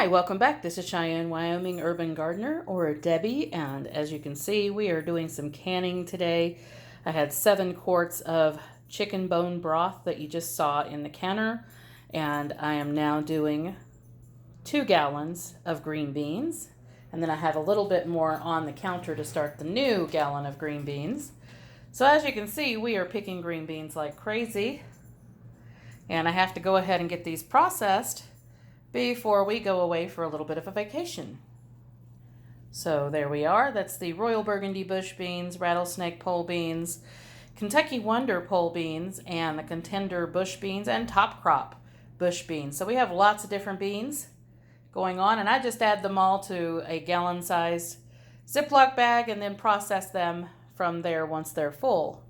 Hi, welcome back. This is Cheyenne Wyoming Urban Gardener, or Debbie, and as you can see, we are doing some canning today. I had 7 quarts of chicken bone broth that you just saw in the canner, and I am now doing 2 gallons of green beans, and then I have a little bit more on the counter to start the new gallon of green beans. So as you can see, we are picking green beans like crazy, and I have to go ahead and get these processed before we go away for a little bit of a vacation. So there we are. That's the Royal Burgundy bush beans, rattlesnake pole beans, Kentucky Wonder pole beans, and the Contender bush beans, and top crop bush beans. So we have lots of different beans going on, and I just add them all to a gallon-sized Ziploc bag and then process them from there once they're full.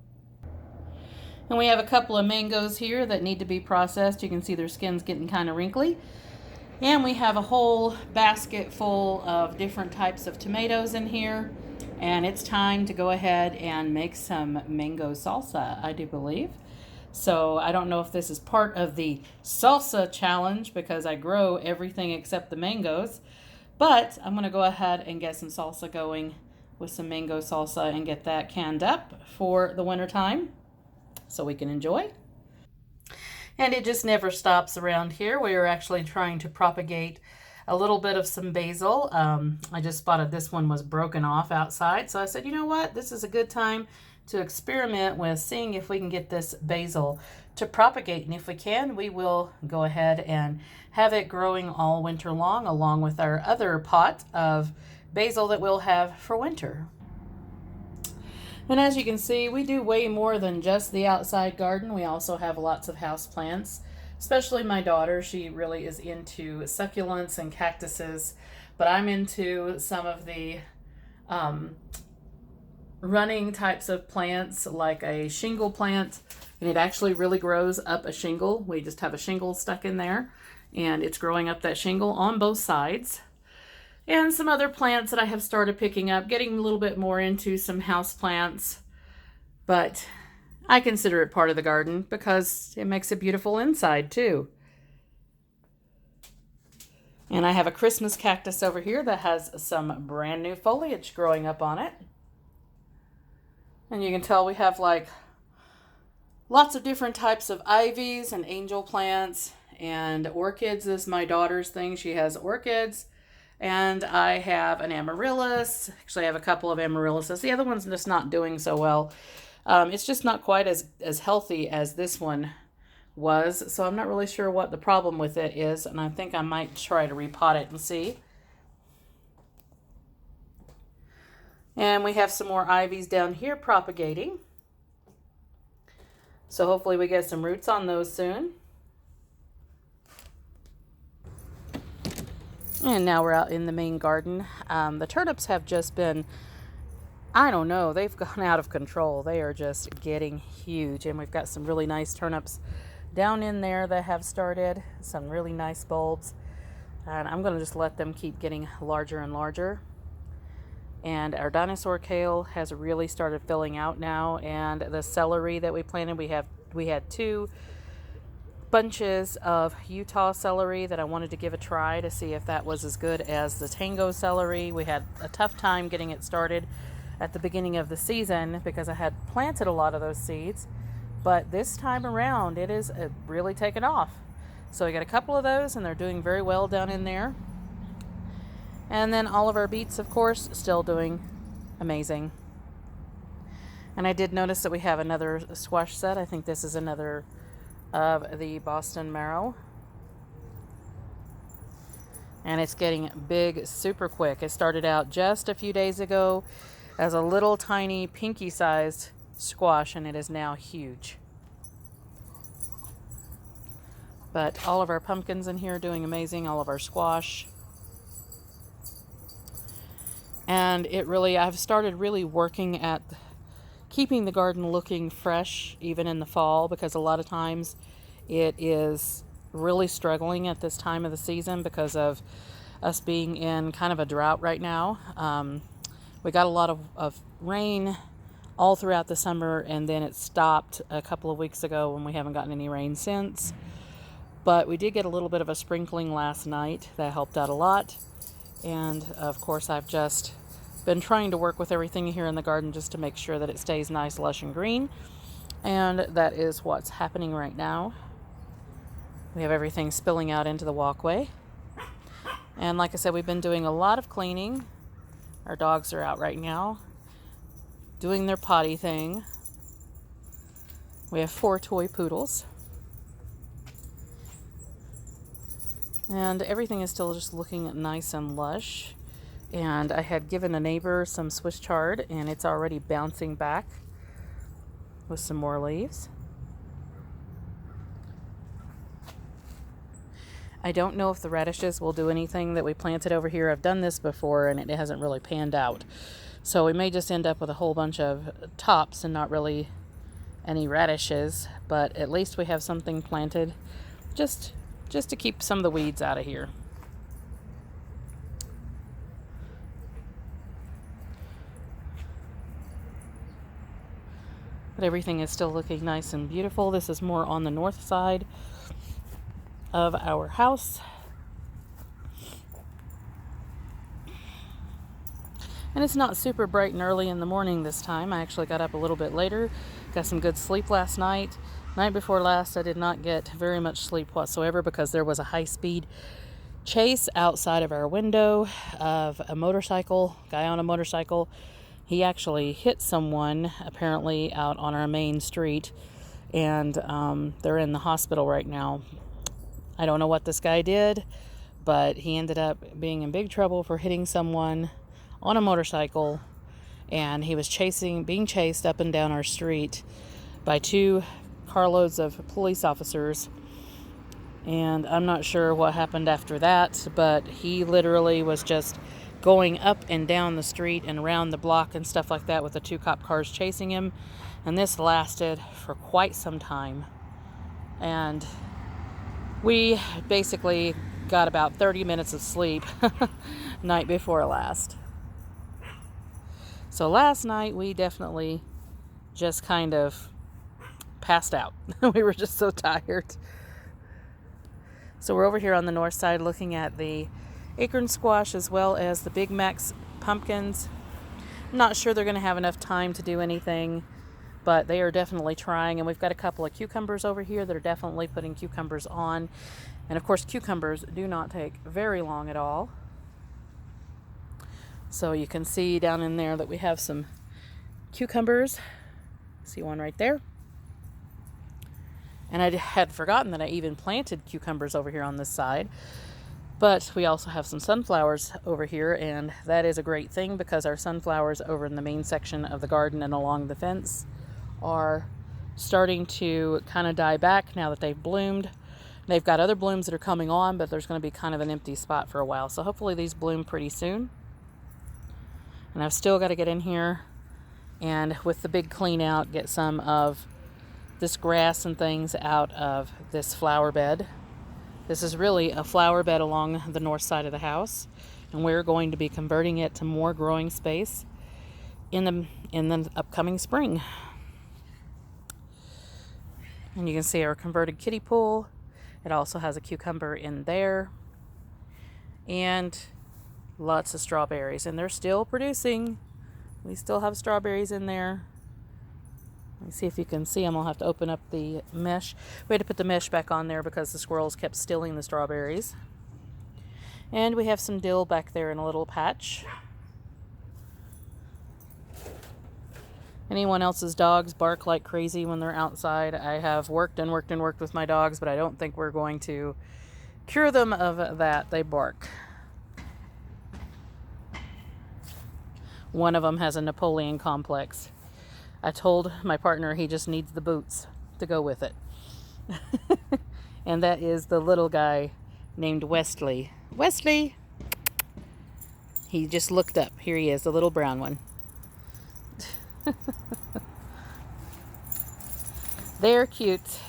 And we have a couple of mangoes here that need to be processed. You can see their skin's getting kind of wrinkly. And we have a whole basket full of different types of tomatoes in here. And it's time to go ahead and make some mango salsa, I do believe. So I don't know if this is part of the salsa challenge because I grow everything except the mangoes. But I'm going to go ahead and get some salsa going with some mango salsa and get that canned up for the winter time so we can enjoy. And it just never stops around here. We are actually trying to propagate a little bit of some basil. I just spotted this one was broken off outside. So I said, you know what? This is a good time to experiment with seeing if we can get this basil to propagate. And if we can, we will go ahead and have it growing all winter long, along with our other pot of basil that we'll have for winter. And as you can see, we do way more than just the outside garden. We also have lots of house plants, especially my daughter. She really is into succulents and cactuses, but I'm into some of the running types of plants, like a shingle plant, and it actually really grows up a shingle. We just have a shingle stuck in there, and it's growing up that shingle on both sides. And some other plants that I have started picking up, getting a little bit more into some house plants. But I consider it part of the garden because it makes a beautiful inside too. And I have a Christmas cactus over here that has some brand new foliage growing up on it. And you can tell we have like lots of different types of ivies and angel plants, and orchids is my daughter's thing. She has orchids. And I have an amaryllis. Actually, I have a couple of amaryllises. The other one's just not doing so well. It's just not quite as healthy as this one was. So I'm not really sure what the problem with it is. And I think I might try to repot it and see. And we have some more ivies down here propagating. So hopefully we get some roots on those soon. And now we're out in the main garden. The turnips have just been, I don't know, they've gone out of control. They are just getting huge. And we've got some really nice turnips down in there that have started. Some really nice bulbs. And I'm going to just let them keep getting larger and larger. And our dinosaur kale has really started filling out now. And the celery that we planted, we had 2 bunches of Utah celery that I wanted to give a try to see if that was as good as the Tango celery. We had a tough time getting it started at the beginning of the season because I had planted a lot of those seeds, but this time around it is really taken off. So I got a couple of those and they're doing very well down in there. And then all of our beets, of course, still doing amazing. And I did notice that we have another squash set. I think this is another of the Boston marrow, and it's getting big super quick. It started out just a few days ago as a little tiny pinky sized squash, and it is now huge. But all of our pumpkins in here are doing amazing, all of our squash. And I've started really working at keeping the garden looking fresh even in the fall, because a lot of times it is really struggling at this time of the season because of us being in kind of a drought right now. We got a lot of rain all throughout the summer, and then it stopped a couple of weeks ago, and we haven't gotten any rain since. But we did get a little bit of a sprinkling last night. That helped out a lot. And of course, I've just been trying to work with everything here in the garden just to make sure that it stays nice, lush, and green. And that is what's happening right now. We have everything spilling out into the walkway. And like I said, we've been doing a lot of cleaning. Our dogs are out right now doing their potty thing. We have 4 toy poodles. And everything is still just looking nice and lush. And I had given a neighbor some Swiss chard, and it's already bouncing back with some more leaves. I don't know if the radishes will do anything that we planted over here. I've done this before, and it hasn't really panned out. So we may just end up with a whole bunch of tops and not really any radishes. But at least we have something planted just to keep some of the weeds out of here. But everything is still looking nice and beautiful. This is more on the north side of our house. And it's not super bright and early in the morning this time. I actually got up a little bit later. Got some good sleep last night. Night before last, I did not get very much sleep whatsoever because there was a high-speed chase outside of our window of a motorcycle, guy on a motorcycle. He actually hit someone apparently out on our main street, and they're in the hospital right now. I don't know what this guy did, but he ended up being in big trouble for hitting someone on a motorcycle, and he was being chased up and down our street by 2 carloads of police officers. And I'm not sure what happened after that, but he literally was just going up and down the street and around the block and stuff like that with the 2 cop cars chasing him. And this lasted for quite some time. And we basically got about 30 minutes of sleep night before last. So last night we definitely just kind of passed out. We were just so tired. So we're over here on the north side looking at the acorn squash as well as the Big Mac's pumpkins. I'm not sure they're going to have enough time to do anything, but they are definitely trying. And we've got a couple of cucumbers over here that are definitely putting cucumbers on. And of course, cucumbers do not take very long at all. So you can see down in there that we have some cucumbers. See one right there. And I had forgotten that I even planted cucumbers over here on this side. But we also have some sunflowers over here, and that is a great thing because our sunflowers over in the main section of the garden and along the fence are starting to kind of die back now that they've bloomed. They've got other blooms that are coming on, but there's going to be kind of an empty spot for a while. So hopefully these bloom pretty soon. And I've still got to get in here and with the big clean out, get some of this grass and things out of this flower bed. This is really a flower bed along the north side of the house, and we're going to be converting it to more growing space in the upcoming spring. And you can see our converted kiddie pool. It also has a cucumber in there, and lots of strawberries, and they're still producing. We still have strawberries in there. Let me see if you can see them. I'll have to open up the mesh. We had to put the mesh back on there because the squirrels kept stealing the strawberries. And we have some dill back there in a little patch. Anyone else's dogs bark like crazy when they're outside? I have worked and worked and worked with my dogs, but I don't think we're going to cure them of that. They bark. One of them has a Napoleon complex. I told my partner he just needs the boots to go with it. And that is the little guy named Wesley. Wesley! He just looked up. Here he is, the little brown one. They're cute,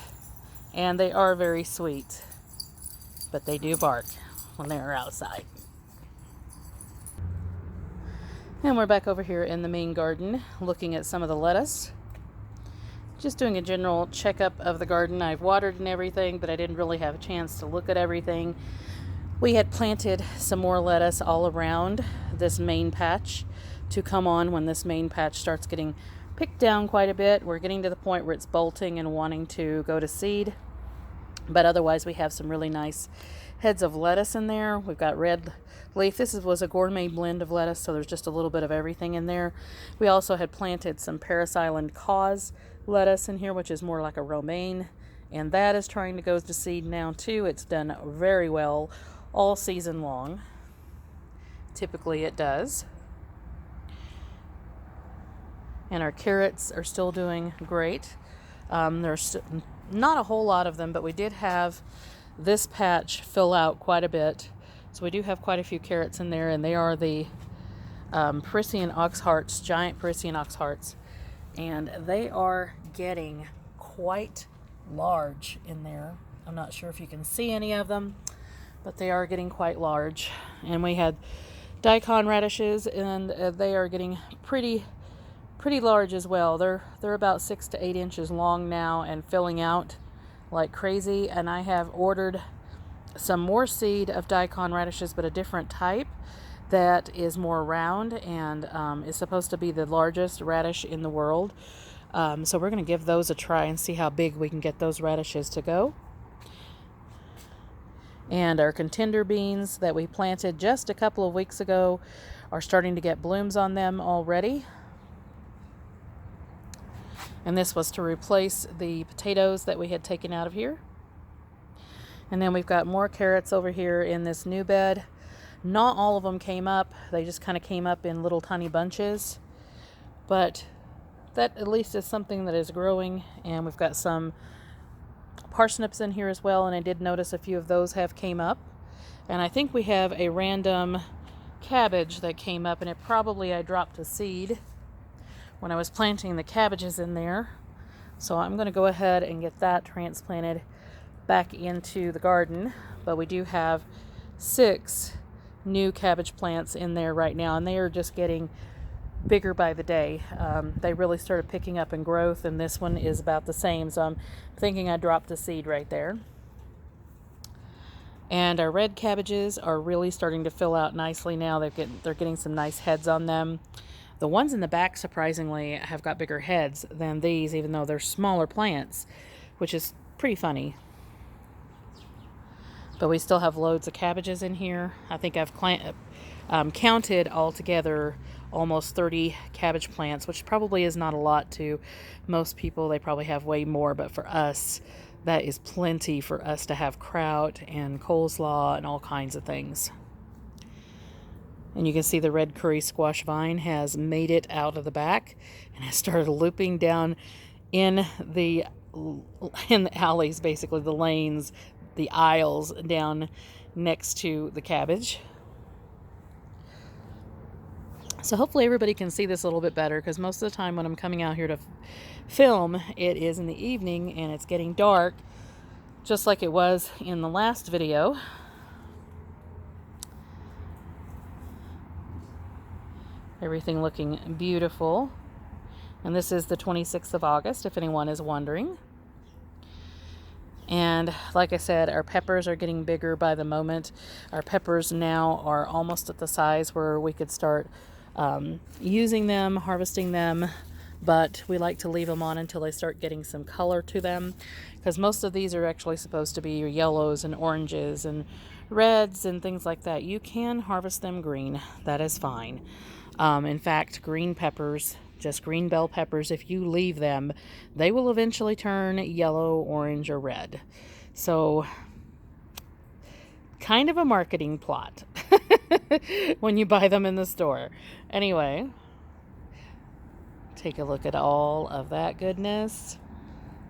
and they are very sweet, but they do bark when they're outside. And we're back over here in the main garden looking at some of the lettuce. Just doing a general checkup of the garden. I've watered and everything, but I didn't really have a chance to look at everything. We had planted some more lettuce all around this main patch to come on when this main patch starts getting picked down quite a bit. We're getting to the point where it's bolting and wanting to go to seed. But otherwise, we have some really nice heads of lettuce in there. We've got red leaf. This was a gourmet blend of lettuce, so there's just a little bit of everything in there. We also had planted some Paris Island cause lettuce in here, which is more like a romaine, and that is trying to go to seed now too. It's done very well all season long. Typically it does. And our carrots are still doing great. There's not a whole lot of them, but we did have this patch fill out quite a bit. So we do have quite a few carrots in there, and they are the Parisian ox hearts, giant Parisian ox hearts. And they are getting quite large in there. I'm not sure if you can see any of them, but they are getting quite large. And we had daikon radishes, and they are getting pretty large as well. They're about 6 to 8 inches long now and filling out like crazy. And I have ordered some more seed of daikon radishes, but a different type that is more round and is supposed to be the largest radish in the world. So we're going to give those a try and see how big we can get those radishes to go. And our contender beans that we planted just a couple of weeks ago are starting to get blooms on them already. And this was to replace the potatoes that we had taken out of here. And then we've got more carrots over here in this new bed. Not all of them came up. They just kind of came up in little tiny bunches. But that at least is something that is growing. And we've got some parsnips in here as well. And I did notice a few of those have came up. And I think we have a random cabbage that came up. And it probably I dropped a seed when I was planting the cabbages in there. So I'm going to go ahead and get that transplanted back into the garden. But we do have 6 new cabbage plants in there right now, and they are just getting bigger by the day. They really started picking up in growth, and this one is about the same. So I'm thinking I dropped a seed right there. And our red cabbages are really starting to fill out nicely now. They're getting some nice heads on them. The ones in the back, surprisingly, have got bigger heads than these, even though they're smaller plants, which is pretty funny. But we still have loads of cabbages in here. I think I've counted altogether almost 30 cabbage plants, which probably is not a lot to most people. They probably have way more, but for us, that is plenty for us to have kraut and coleslaw and all kinds of things. And you can see the red curry squash vine has made it out of the back and has started looping down in the alleys, basically the lanes, the aisles down next to the cabbage. So hopefully everybody can see this a little bit better, because most of the time when I'm coming out here to film, it is in the evening and it's getting dark, just like it was in the last video. Everything looking beautiful. And this is the 26th of August, if anyone is wondering. And like I said, our peppers are getting bigger by the moment. Our peppers now are almost at the size where we could start using them, harvesting them. But we like to leave them on until they start getting some color to them, because most of these are actually supposed to be your yellows and oranges and reds and things like that. You can harvest them green. That is fine. In fact, green peppers, just green bell peppers, if you leave them, they will eventually turn yellow, orange, or red. So, kind of a marketing plot when you buy them in the store. Anyway, take a look at all of that goodness.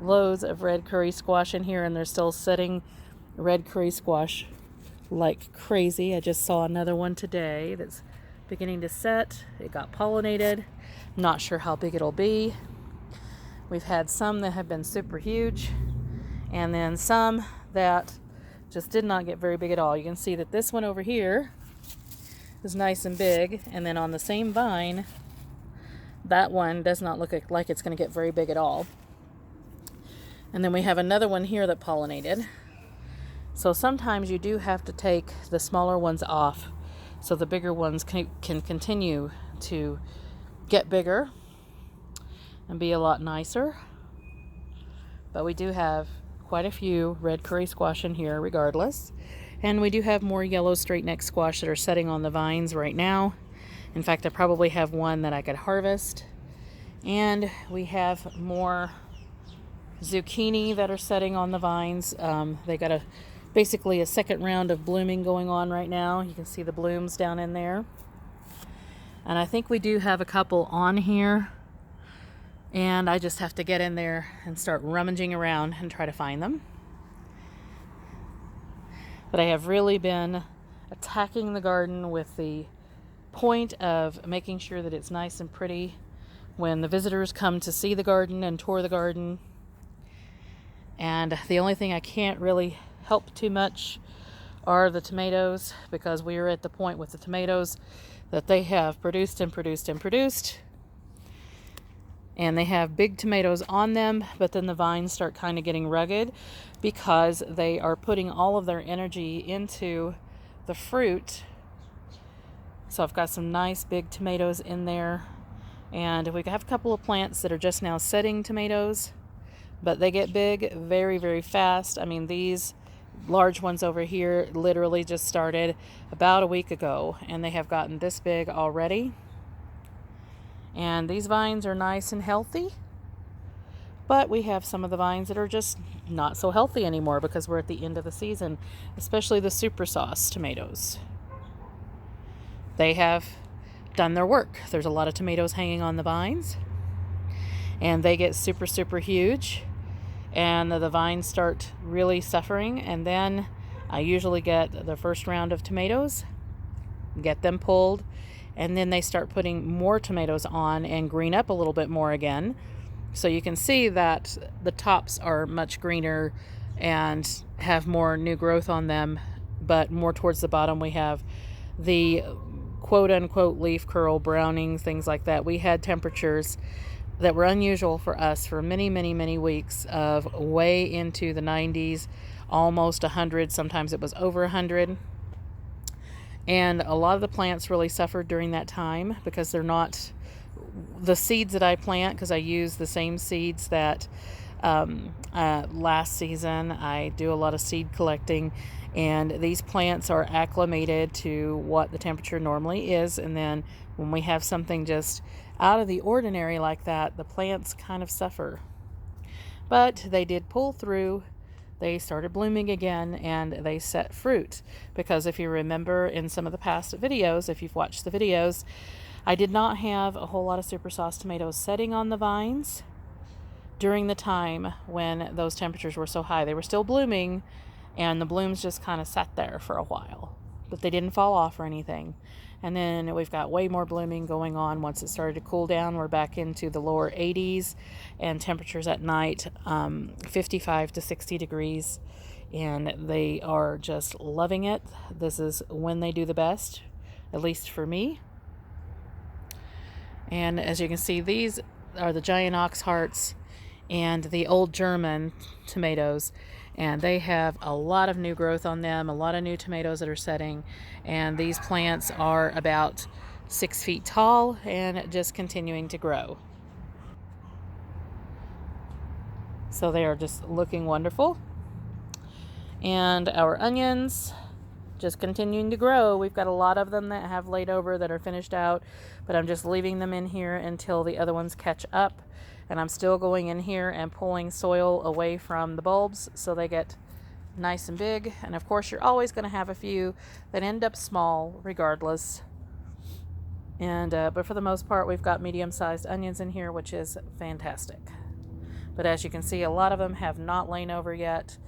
Loads of red curry squash in here, and they're still setting red curry squash like crazy. I just saw another one today that's beginning to set. It got pollinated. I'm not sure how big it'll be. We've had some that have been super huge, and then some that just did not get very big at all. You can see that this one over here is nice and big, and then on the same vine, that one does not look like it's going to get very big at all. And then we have another one here that pollinated. So sometimes you do have to take the smaller ones off so the bigger ones can continue to get bigger and be a lot nicer. But we do have quite a few red curry squash in here regardless. And we do have more yellow straight neck squash that are setting on the vines right now. In fact, I probably have one that I could harvest. And we have more zucchini that are setting on the vines. They got basically a second round of blooming going on right now. You can see the blooms down in there. And I think we do have a couple on here. And I just have to get in there and start rummaging around and try to find them. But I have really been attacking the garden with the point of making sure that it's nice and pretty when the visitors come to see the garden and tour the garden. And the only thing I can't really help too much are the tomatoes, because we are at the point with the tomatoes that they have produced and produced and produced. And they have big tomatoes on them, but then the vines start kind of getting rugged because they are putting all of their energy into the fruit. So I've got some nice big tomatoes in there. And we have a couple of plants that are just now setting tomatoes, but they get big very, very fast. I mean, these large ones over here literally just started about a week ago, and they have gotten this big already. And these vines are nice and healthy, but we have some of the vines that are just not so healthy anymore because we're at the end of the season, especially the super sauce tomatoes. They have done their work. There's a lot of tomatoes hanging on the vines, and they get super, super huge, and the vines start really suffering. And then I usually get the first round of tomatoes, get them pulled, and then they start putting more tomatoes on and green up a little bit more again. So you can see that the tops are much greener and have more new growth on them, but more towards the bottom we have the quote-unquote leaf curl, browning, things like that. We had temperatures that were unusual for us for many, many, many weeks of way into the 90s, almost 100. Sometimes it was over 100. And a lot of the plants really suffered during that time because they're not the seeds that I plant, because I use the same seeds that last season. I do a lot of seed collecting, and these plants are acclimated to what the temperature normally is. And then when we have something just out of the ordinary like that, the plants kind of suffer. But they did pull through. They started blooming again, and they set fruit. Because if you remember in some of the past videos, if you've watched the videos, I did not have a whole lot of super sauce tomatoes setting on the vines during the time when those temperatures were so high. They were still blooming, and the blooms just kind of sat there for a while, but they didn't fall off or anything. And then we've got way more blooming going on. Once it started to cool down, we're back into the lower 80s, and temperatures at night 55 to 60 degrees, and they are just loving it. This is when they do the best, at least for me. And as you can see, these are the giant ox hearts and the old German tomatoes, and they have a lot of new growth on them, a lot of new tomatoes that are setting. And these plants are about 6 feet tall and just continuing to grow. So they are just looking wonderful. And our onions just continuing to grow. We've got a lot of them that have laid over that are finished out, but I'm just leaving them in here until the other ones catch up. And I'm still going in here and pulling soil away from the bulbs so they get nice and big. And of course, you're always going to have a few that end up small regardless. And but for the most part, we've got medium-sized onions in here, which is fantastic. But as you can see, a lot of them have not lain over yet,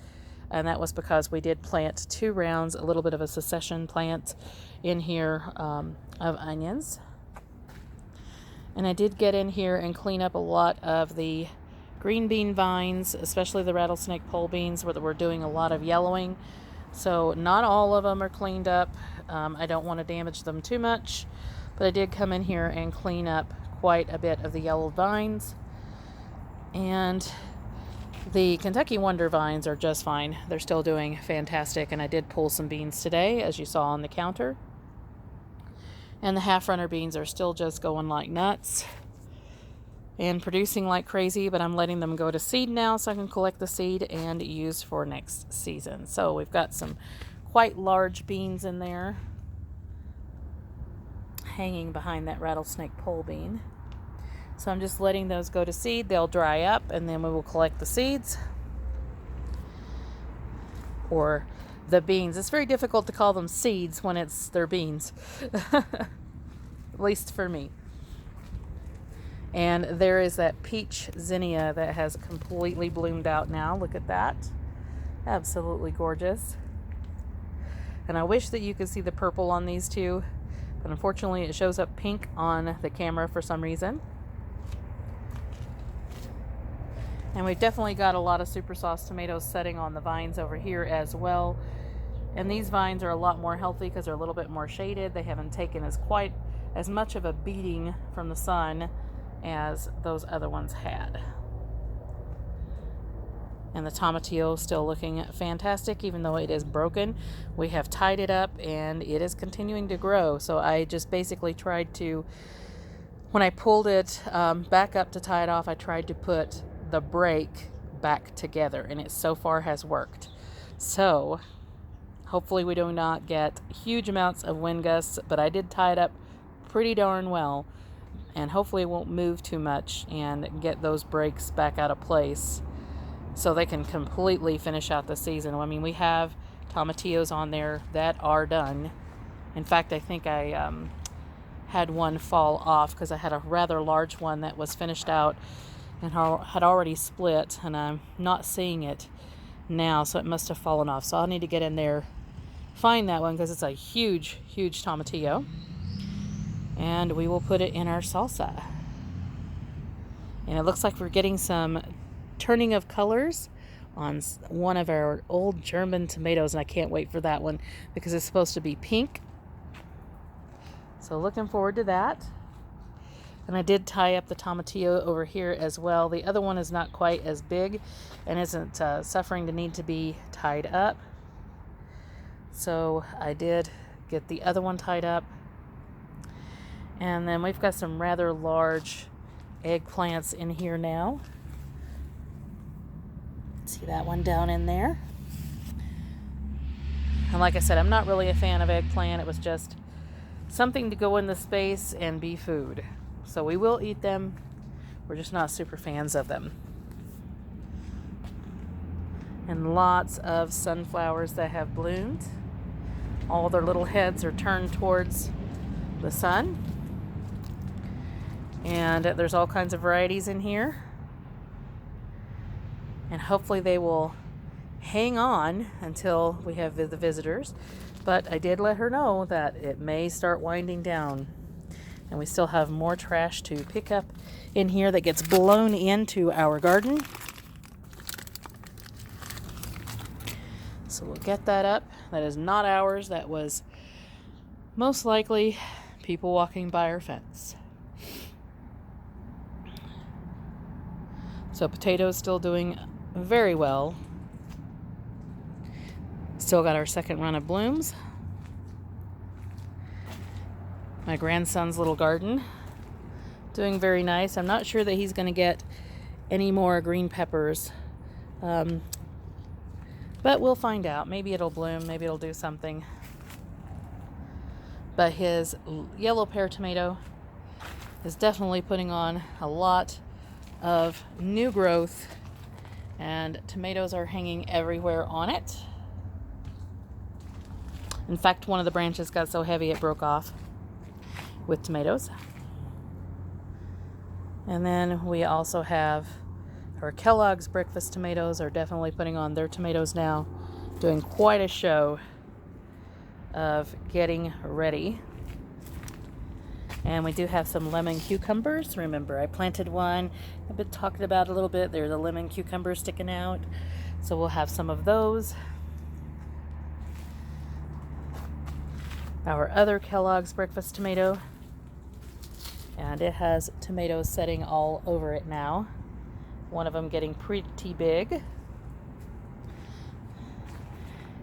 and that was because we did plant 2 rounds, a little bit of a succession plant in here of onions. And I did get in here and clean up a lot of the green bean vines, especially the rattlesnake pole beans, where we're doing a lot of yellowing. So not all of them are cleaned up. I don't want to damage them too much, but I did come in here and clean up quite a bit of the yellowed vines. And The Kentucky Wonder vines are just fine. They're still doing fantastic, and I did pull some beans today, as you saw on the counter. And the half runner beans are still just going like nuts and producing like crazy, but I'm letting them go to seed now so I can collect the seed and use for next season. So we've got some quite large beans in there hanging behind that rattlesnake pole bean. So I'm just letting those go to seed. They'll dry up and then we will collect the seeds or the beans. It's very difficult to call them seeds when they're beans, at least for me. And there is that peach zinnia that has completely bloomed out now. Look at that. Absolutely gorgeous. And I wish that you could see the purple on these two, but unfortunately it shows up pink on the camera for some reason. And we've definitely got a lot of super sauce tomatoes setting on the vines over here as well. And these vines are a lot more healthy because they're a little bit more shaded. They haven't taken quite as much of a beating from the sun as those other ones had. And the Tomatillo still looking fantastic, even though it is broken. We have tied it up and it is continuing to grow. So I just basically tried to, when I pulled it back up to tie it off, I tried to put the break back together, and it so far has worked. So hopefully we do not get huge amounts of wind gusts, but I did tie it up pretty darn well, and hopefully it won't move too much and get those breaks back out of place so they can completely finish out the season. I mean, we have tomatillos on there that are done. In fact, I think I had one fall off because I had a rather large one that was finished out and had already split, and I'm not seeing it now, so it must have fallen off. So I'll need to get in there, find that one, because it's a huge tomatillo, and we will put it in our salsa. And it looks like we're getting some turning of colors on one of our old German tomatoes, and I can't wait for that one because it's supposed to be pink. So looking forward to that. And I did tie up the tomatillo over here as well. The other one is not quite as big and isn't suffering the need to be tied up. So I did get the other one tied up. And then we've got some rather large eggplants in here now. See that one down in there. And like I said, I'm not really a fan of eggplant. It was just something to go in the space and be food. So we will eat them. We're just not super fans of them. And lots of sunflowers that have bloomed. All their little heads are turned towards the sun. And there's all kinds of varieties in here. And hopefully they will hang on until we have the visitors. But I did let her know that it may start winding down. And we still have more trash to pick up in here that gets blown into our garden. So we'll get that up. That is not ours. That was most likely people walking by our fence. So potatoes still doing very well. Still got our second run of blooms. My grandson's little garden doing very nice. I'm not sure that he's going to get any more green peppers, but we'll find out. Maybe it'll bloom, maybe it'll do something. But his yellow pear tomato is definitely putting on a lot of new growth, and tomatoes are hanging everywhere on it. In fact, one of the branches got so heavy it broke off with tomatoes. And then we also have our Kellogg's breakfast tomatoes are definitely putting on their tomatoes now, doing quite a show of getting ready. And we do have some lemon cucumbers. Remember, I planted one. I've been talking about it a little bit. There's a lemon cucumber sticking out. So we'll have some of those. Our other Kellogg's breakfast tomato. And it has tomatoes setting all over it now. One of them getting pretty big.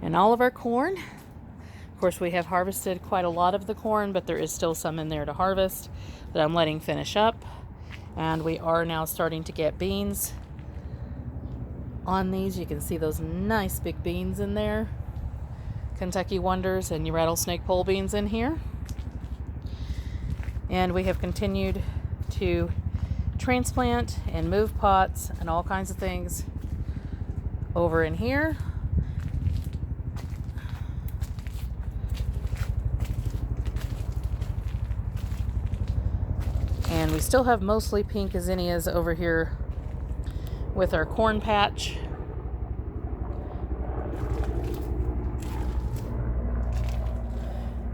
And all of our corn. Of course, we have harvested quite a lot of the corn, but there is still some in there to harvest that I'm letting finish up. And we are now starting to get beans on these. You can see those nice big beans in there. Kentucky Wonders and your rattlesnake pole beans in here. And we have continued to transplant and move pots and all kinds of things over in here. And we still have mostly pink zinnias over here with our corn patch.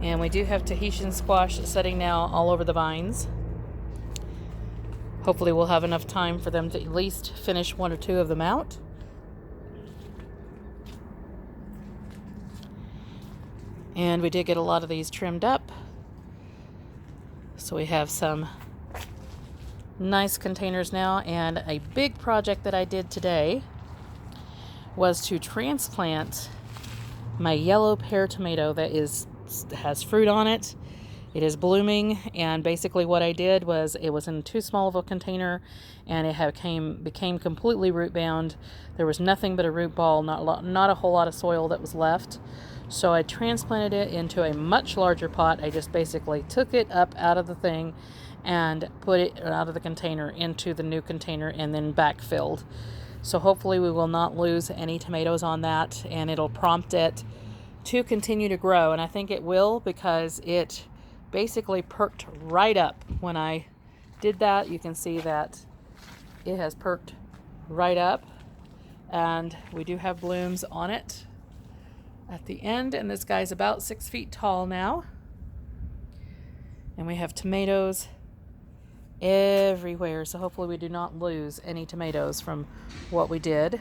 And we do have Tahitian squash setting now all over the vines. Hopefully we'll have enough time for them to at least finish one or two of them out. And we did get a lot of these trimmed up. So we have some nice containers now. And a big project that I did today was to transplant my yellow pear tomato that has fruit on it. It is blooming, and basically what I did was it was in too small of a container, and it became completely root bound. There was nothing but a root ball, not a whole lot of soil that was left. So I transplanted it into a much larger pot. I just basically took it up out of the thing and put it out of the container into the new container and then backfilled. So hopefully we will not lose any tomatoes on that, and it'll prompt it to continue to grow. And I think it will, because it basically perked right up when I did that. You can see that it has perked right up, and we do have blooms on it at the end. And this guy's about 6 feet tall now, and we have tomatoes everywhere. So hopefully we do not lose any tomatoes from what we did.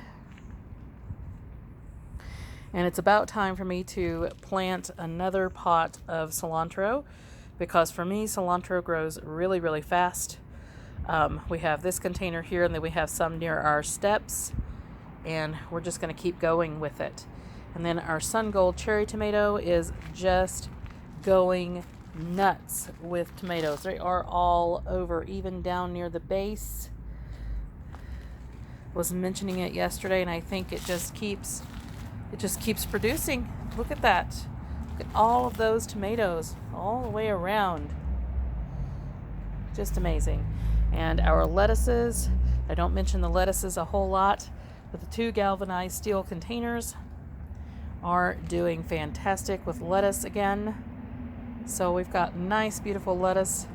And it's about time for me to plant another pot of cilantro, because for me, cilantro grows really, really fast. We have this container here, and then we have some near our steps, and we're just going to keep going with it. And then our Sun Gold cherry tomato is just going nuts with tomatoes. They are all over, even down near the base. Was mentioning it yesterday, and I think it just keeps producing. Look at that. Look at all of those tomatoes all the way around. Just amazing. And our lettuces, I don't mention the lettuces a whole lot, but the 2 galvanized steel containers are doing fantastic with lettuce again. So we've got nice, beautiful lettuce.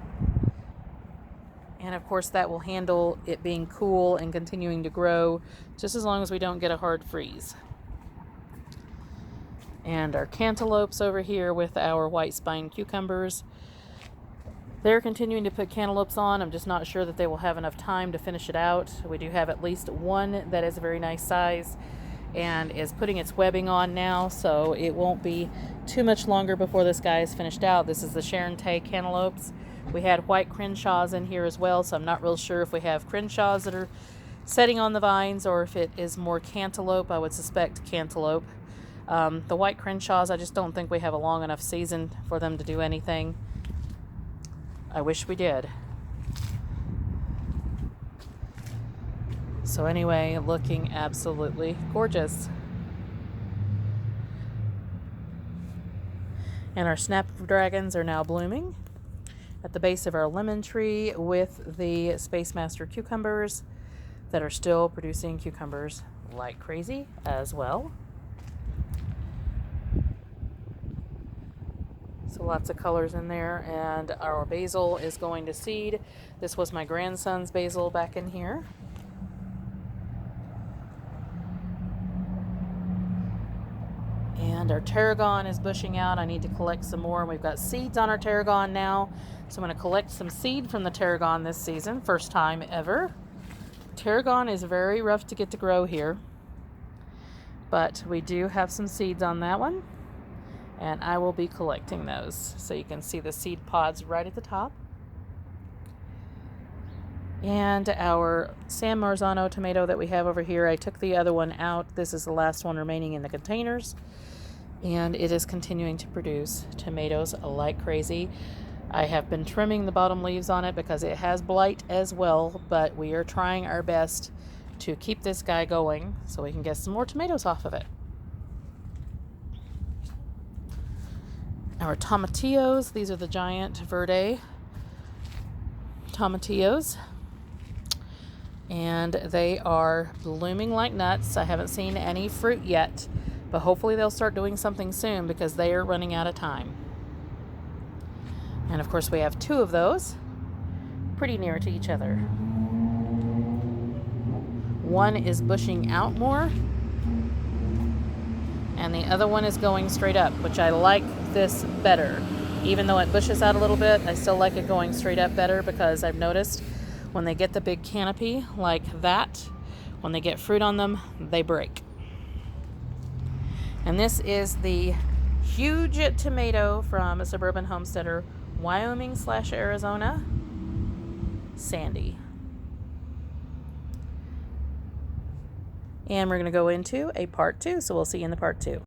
And of course that will handle it being cool and continuing to grow, just as long as we don't get a hard freeze. And our cantaloupes over here with our white spine cucumbers. They're continuing to put cantaloupes on. I'm just not sure that they will have enough time to finish it out. We do have at least one that is a very nice size and is putting its webbing on now, so it won't be too much longer before this guy is finished out. This is the Sharon Tay cantaloupes. We had white Crenshaws in here as well, so I'm not real sure if we have Crenshaws that are setting on the vines or if it is more cantaloupe. I would suspect cantaloupe. The white Crenshaws, I just don't think we have a long enough season for them to do anything. I wish we did. So anyway, looking absolutely gorgeous. And our snapdragons are now blooming at the base of our lemon tree with the Space Master cucumbers that are still producing cucumbers like crazy as well. So lots of colors in there, and our basil is going to seed. This was my grandson's basil back in here. And our tarragon is bushing out. I need to collect some more. We've got seeds on our tarragon now, so I'm going to collect some seed from the tarragon this season. First time ever. Tarragon is very rough to get to grow here, but we do have some seeds on that one, and I will be collecting those. So you can see the seed pods right at the top. And our San Marzano tomato that we have over here, I took the other one out. This is the last one remaining in the containers. And it is continuing to produce tomatoes like crazy. I have been trimming the bottom leaves on it because it has blight as well, but we are trying our best to keep this guy going so we can get some more tomatoes off of it. Our Tomatillos, these are the giant verde Tomatillos, and they are blooming like nuts. I haven't seen any fruit yet, but hopefully they'll start doing something soon because they are running out of time. And of course we have two of those pretty near to each other. One is bushing out more and the other one is going straight up, which I like this better. Even though it bushes out a little bit, I still like it going straight up better because I've noticed when they get the big canopy like that, when they get fruit on them, they break. And this is the huge tomato from a suburban homesteader, Wyoming/Arizona, Sandy. And we're going to go into a part 2, so we'll see you in the part 2.